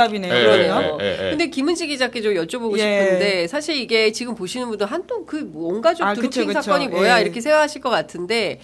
답이네요. 그러네요. 근데 김은지 기자께 좀 여쭤보고 싶은데 사실 이게 지금 보시는 분들 한동 그 온 가족 드루킹 사건이 뭐야 이렇게 생각하실 것 같은데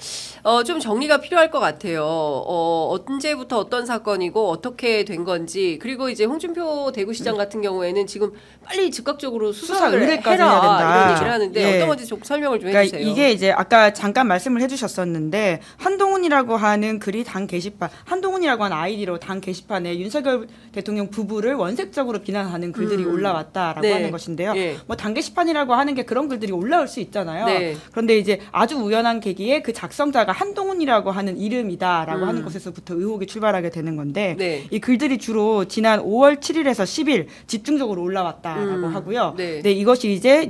좀 정리가 필요할 것 같아요. 언제부터 어떤 사건이고 어떻게 된 건지 그리고 이제 홍준표 대구시장 같은 경우에는 지금 빨리 즉각적으로 수사를 의뢰까지 해라 해야 된다. 이런 얘기를 하는데 어떤 건지 좀 설명을 좀 해주세요. 그러니까 이게 이제 아까 잠깐 말씀을 해주셨었는데 한동훈이라고 하는 글이 당 게시판, 한동훈이라고 하는 아이디로 당 게시판에 윤석열 대통령 부부를 원색적으로 비난하는 글들이 올라왔다라고 하는 것인데요. 뭐 당 게시판이라고 하는 게 그런 글들이 올라올 수 있잖아요. 그런데 이제 아주 우연한 계기에 그 작성자가 한동훈이라고 하는 이름이다라고 하는 것에서부터 의혹이 출발하게 되는 건데 이 글들이 주로 지난 5월 7일에서 10일 집중적으로 올라왔다라고 하고요. 네, 이것이 이제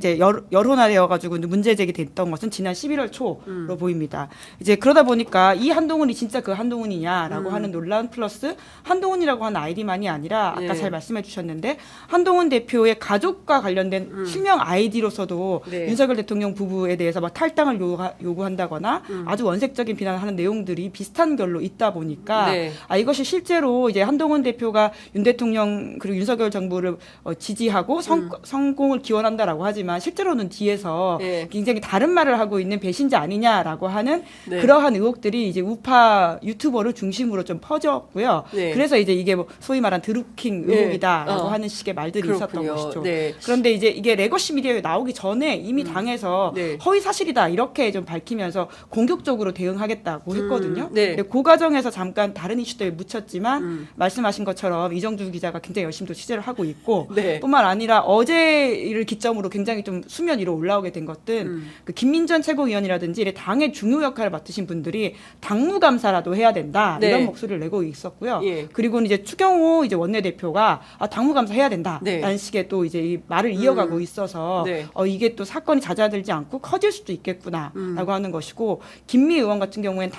여론화되어 가지고 문제 제기됐던 것은 지난 11월 초로 보입니다. 이제 그러다 보니까 이 한동훈이 진짜 그 한동훈이냐라고 하는 논란 플러스 한동훈이라고 하는 아이디만이 아니라 아까 잘 말씀해 주셨는데 한동훈 대표의 가족과 관련된 실명 아이디로서도 윤석열 대통령 부부에 대해서 막 탈당을 요구한다거나 아주 원색적인 비난을 하는 내용들이 비슷한 결로 있다 보니까 이것이 실제로 이제 한동훈 대표가 윤 대통령 그리고 윤석열 정부를 지지하고 성공을 기원한다라고 하지만 실제로는 뒤에서 굉장히 다른 말을 하고 있는 배신자 아니냐라고 하는 그러한 의혹들이 이제 우파 유튜버를 중심으로 좀 퍼졌고요. 그래서 이제 이게 뭐 소위 말한 드루킹 의혹이다라고 하는 식의 말들이 있었던 것이죠. 그런데 이제 이게 레거시 미디어에 나오기 전에 이미 당에서 허위 사실이다 이렇게 좀 밝히면서 공격적으로 대응하겠다고 했거든요. 근데 그 과정에서 잠깐 다른 이슈들에 묻혔지만 말씀하신 것처럼 이정주 기자가 굉장히 열심히 또 취재를 하고 있고 뿐만 아니라 어제를 기점으로 굉장히 좀 수면 위로 올라오게 된 것은 그 김민전 최고위원이라든지 당의 중요 역할을 맡으신 분들이 당무감사라도 해야 된다 이런 목소리를 내고 있었고요. 그리고 이제 추경호 이제 원내대표가 당무감사 해야 된다라는 식의 또 이제 이 말을 이어가고 있어서 이게 또 사건이 잦아들지 않고 커질 수도 있겠구나라고 하는 것이고 김미 의원 같은 경우에는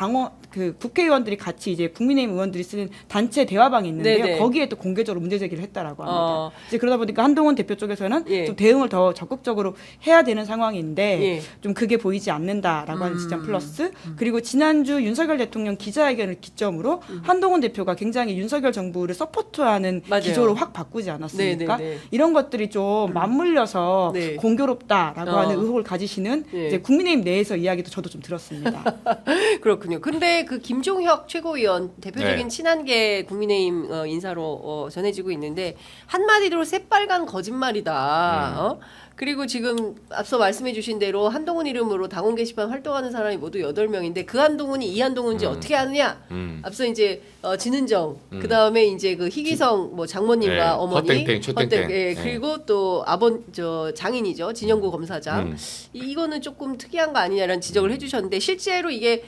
그 국회의원들이 같이 이제 국민의힘 의원들이 쓰는 단체 대화방이 있는데요. 거기에 또 공개적으로 문제 제기를 했다라고 합니다. 이제 그러다 보니까 한동훈 대표 쪽에서는 좀 대응을 더 적극적으로 해야 되는 상황인데 좀 그게 보이지 않는다라고 하는 지점 플러스 그리고 지난주 윤석열 대통령 기자회견을 기점으로 한동훈 대표가 굉장히 윤석열 정부를 서포트하는 기조로 확 바꾸지 않았습니까? 이런 것들이 좀 맞물려서 공교롭다라고 하는 의혹을 가지시는 이제 국민의힘 내에서 이야기도 저도 좀 들었습니다. 그렇군요. 근데 그 김종혁 최고위원 대표적인 친한계 국민의힘 인사로 전해지고 있는데 한마디로 새빨간 거짓말이다. 그리고 지금 앞서 말씀해 주신 대로 한동훈 이름으로 당원 게시판 활동하는 사람이 모두 8명인데 그 한동훈이 이 한동훈인지 어떻게 아느냐. 앞서 이제 진은정 그다음에 이제 그 희기성 뭐 장모님과 어머니 최땡땡 그리고 또 장인이죠. 진영구 검사장. 이거는 조금 특이한 거 아니냐라는 지적을 해 주셨는데 실제로 이게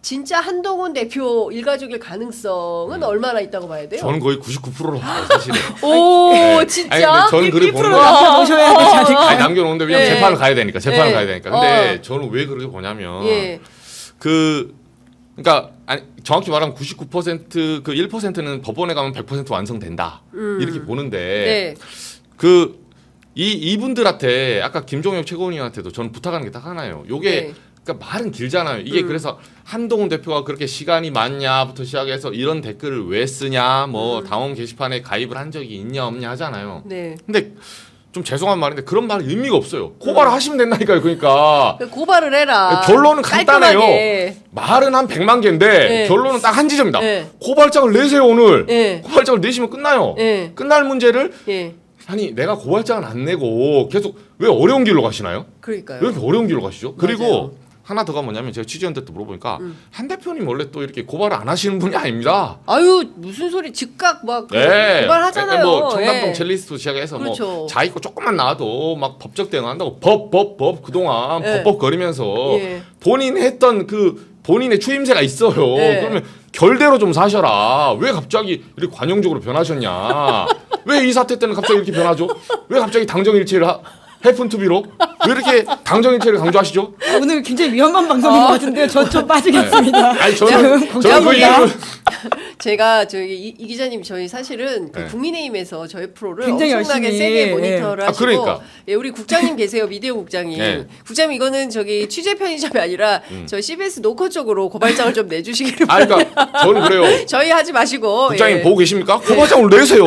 진짜 한동훈 대표 일가족일 가능성은 얼마나 있다고 봐야 돼요? 저는 거의 99%로 봐요, 사실은. 오, 진짜? 저는 그렇게 보는 거예요. 남겨놓으셔야 되지 않을까? 아니, 남겨놓는데 왜냐면 재판을 가야 되니까. 근데 저는 왜 그렇게 보냐면 그러니까 정확히 말하면 99% 그 1%는 법원에 가면 100% 완성된다. 이렇게 보는데 이분들한테 아까 김종혁 최고위원한테도 저는 부탁하는 게 딱 하나예요. 요게 그러니까 말은 길잖아요. 이게 그래서 한동훈 대표가 그렇게 시간이 많냐부터 시작해서 이런 댓글을 왜 쓰냐, 뭐 당원 게시판에 가입을 한 적이 있냐 없냐 하잖아요. 근데 좀 죄송한 말인데 그런 말은 의미가 없어요. 고발을 하시면 된다니까요. 그러니까 고발을 해라. 결론은 간단해요. 말은 한 100만 개인데 결론은 딱 한 지점이다. 고발장을 내세요 오늘. 고발장을 내시면 끝나요. 끝날 문제를 아니 내가 고발장을 안 내고 계속 왜 어려운 길로 가시나요? 그러니까요. 왜 이렇게 어려운 길로 가시죠? 맞아요. 그리고 하나 더가 뭐냐면 제가 취재원한테 물어보니까 한 대표님 원래 또 이렇게 고발을 안 하시는 분이 아닙니다. 아유 무슨 소리 즉각 막 고발하잖아요. 뭐 청담동 젤리스트 시작해서 그렇죠. 뭐 자기 거 조금만 나와도 막 법적 대응한다고 법 그동안 법거리면서 본인 했던 그 본인의 추임새가 있어요. 그러면 결대로 좀 사셔라. 왜 갑자기 이렇게 관용적으로 변하셨냐? 왜 이 사태 때는 갑자기 이렇게 변하죠? 왜 갑자기 당정일치를 해픈 투비로 왜 이렇게 당정인체를 강조하시죠? 오늘 굉장히 위험한 방송인 것 같은데요. 저 좀 빠지겠습니다. 아니 저는 그 걱정합니다. 이유를 제가 저희 이 기자님 저희 사실은 그 네. 국민의힘에서 저희 프로를 굉장히 엄청나게 열심히, 세게 모니터를 아, 하시고 그러니까. 예, 우리 국장님 계세요 미디어 국장님 네. 국장님 이거는 저기 취재 편의점이 아니라 저 CBS 노커 쪽으로 고발장을 좀 내주시기를 아 그러니까 저는 그래요. 저희 하지 마시고 국장님 예. 보고 계십니까? 고발장을 내세요.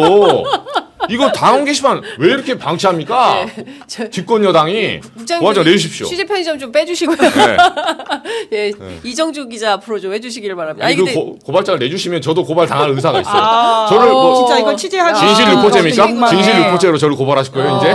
이거 당원 게시판 왜 이렇게 방치합니까? 집권 여당이 국장님 고발장 저기 내주십시오. 취재 편의점 좀 빼주시고요. 네. 예, 이정주 기자 앞으로 좀 해주시기를 바랍니다. 아니, 아니, 그 고발장을 내주시면 저도 고발 당할 의사가 있어요. 아, 저를 뭐 진짜 이건 취재하기 진실 아, 유포죄입니까? 정말. 진실 유포죄로 저를 고발하실 거예요 이제?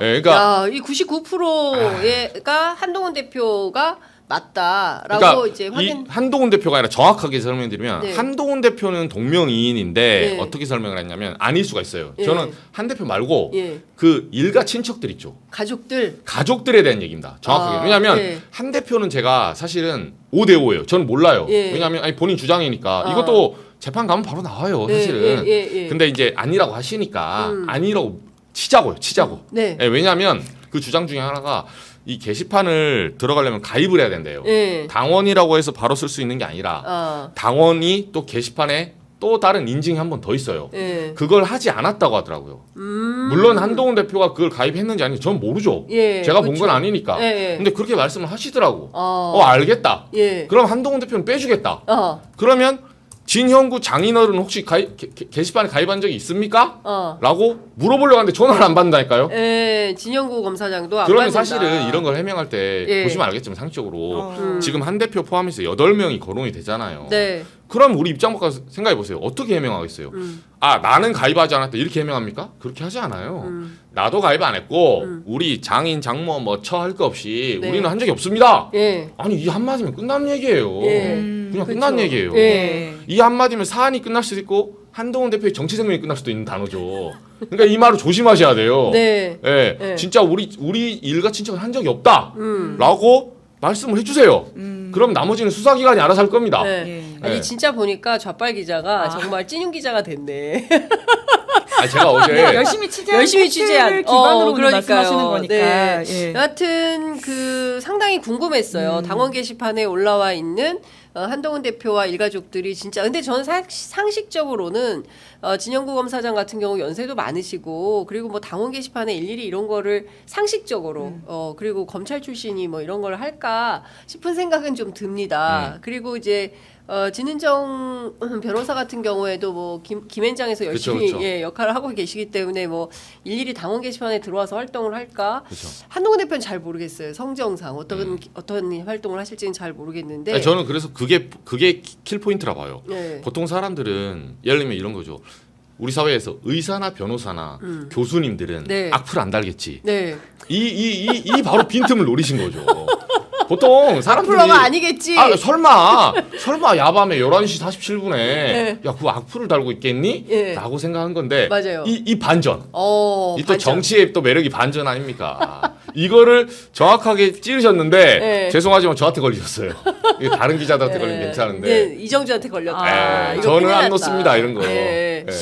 네, 그러니까 이 99%가 한동훈 대표가 맞다라고 그러니까 이제 이 확인. 한동훈 대표가 아니라 정확하게 설명드리면 네. 한동훈 대표는 동명이인인데 네. 어떻게 설명을 했냐면 아닐 수가 있어요. 예. 저는 한 대표 말고 예. 그 일가 친척들 있죠. 가족들. 가족들에 대한 얘기입니다. 정확하게. 아, 왜냐하면 예. 한 대표는 제가 사실은 5대5예요. 저는 몰라요. 예. 왜냐하면 아니, 본인 주장이니까 아. 이것도 재판 가면 바로 나와요. 예, 사실은. 예. 근데 이제 아니라고 하시니까 아니라고 치자고요. 네. 예, 왜냐하면 그 주장 중에 하나가 이 게시판을 들어가려면 가입을 해야 된대요. 예. 당원이라고 해서 바로 쓸 수 있는 게 아니라 아. 당원이 또 게시판에 또 다른 인증이 한 번 더 있어요. 예. 그걸 하지 않았다고 하더라고요. 물론 한동훈 대표가 그걸 가입했는지 아닌지 전 모르죠. 예, 제가 본 건 그렇죠. 아니니까. 예, 예. 근데 그렇게 말씀을 하시더라고. 어. 알겠다. 예. 그럼 한동훈 대표는 빼주겠다. 어. 그러면 진형구 장인어른 혹시 게시판에 가입한 적이 있습니까? 라고 물어보려고 하는데 전화를 안 받는다니까요. 예. 진영구 검사장도 안 그러면 받는다. 사실은 이런 걸 해명할 때 예. 보시면 알겠지만 상식적으로 음. 지금 한 대표 포함해서 8명이 거론이 되잖아요. 네. 그럼 우리 입장 바꿔서 생각해 보세요. 어떻게 해명하겠어요? 아 나는 가입하지 않았다 이렇게 해명합니까? 그렇게 하지 않아요. 나도 가입 안 했고 우리 장인 장모 뭐 처할 거 없이 네. 우리는 한 적이 없습니다. 예. 아니 이 한마디면 끝난 얘기예요. 예. 그냥 그렇죠. 끝난 얘기예요. 예. 이 한마디면 사안이 끝날 수도 있고 한동훈 대표의 정치 생명이 끝날 수도 있는 단어죠. 그러니까 이 말을 조심하셔야 돼요. 네. 예, 네. 진짜 우리 일가 친척은 한 적이 없다라고 말씀을 해주세요. 그럼 나머지는 수사기관이 알아서 할 겁니다. 네. 예. 아니 네. 진짜 보니까 좌빨 기자가 정말 찐윤 기자가 됐네. 아, 제가 어제 열심히 취재한 열심히 팩트를 취재한 기반으로 오늘 그러니까요. 말씀하시는 거니까. 네. 예. 여하튼 그 상당히 궁금했어요. 당원 게시판에 올라와 있는 한동훈 대표와 일가족들이 진짜 근데 저는 상식적으로는 진영구 검사장 같은 경우 연세도 많으시고 그리고 뭐 당원 게시판에 일일이 이런 거를 상식적으로 그리고 검찰 출신이 뭐 이런 걸 할까 싶은 생각은 좀 듭니다. 그리고 이제 진은정 변호사 같은 경우에도 뭐 김앤장에서 열심히 그쵸. 예, 역할을 하고 계시기 때문에 뭐 일일이 당원 게시판에 들어와서 활동을 할까? 그쵸. 한동훈 대표는 잘 모르겠어요. 성정상 어떤 활동을 하실지는 잘 모르겠는데. 아니, 저는 그래서 그게 킬 포인트라 봐요. 네. 보통 사람들은 예를 들면 이런 거죠. 우리 사회에서 의사나 변호사나 교수님들은 네. 악플 안 달겠지. 네. 이 바로 빈틈을 노리신 거죠. 보통 사람들이 악플러가 아니겠지. 설마 야밤에 11시 47분에 네. 야 그거 악플을 달고 있겠니? 예. 라고 생각한 건데 맞아요. 이 반전. 이 또 반전. 정치의 또 매력이 반전 아닙니까? 이거를 정확하게 찌르셨는데 네. 죄송하지만 저한테 걸리셨어요. 이게 다른 기자들한테 걸리면 괜찮은데 이제 이정주한테 걸렸다. 예, 이거 저는 큰일 안 났다. 놓습니다 이런 거. 예. 예.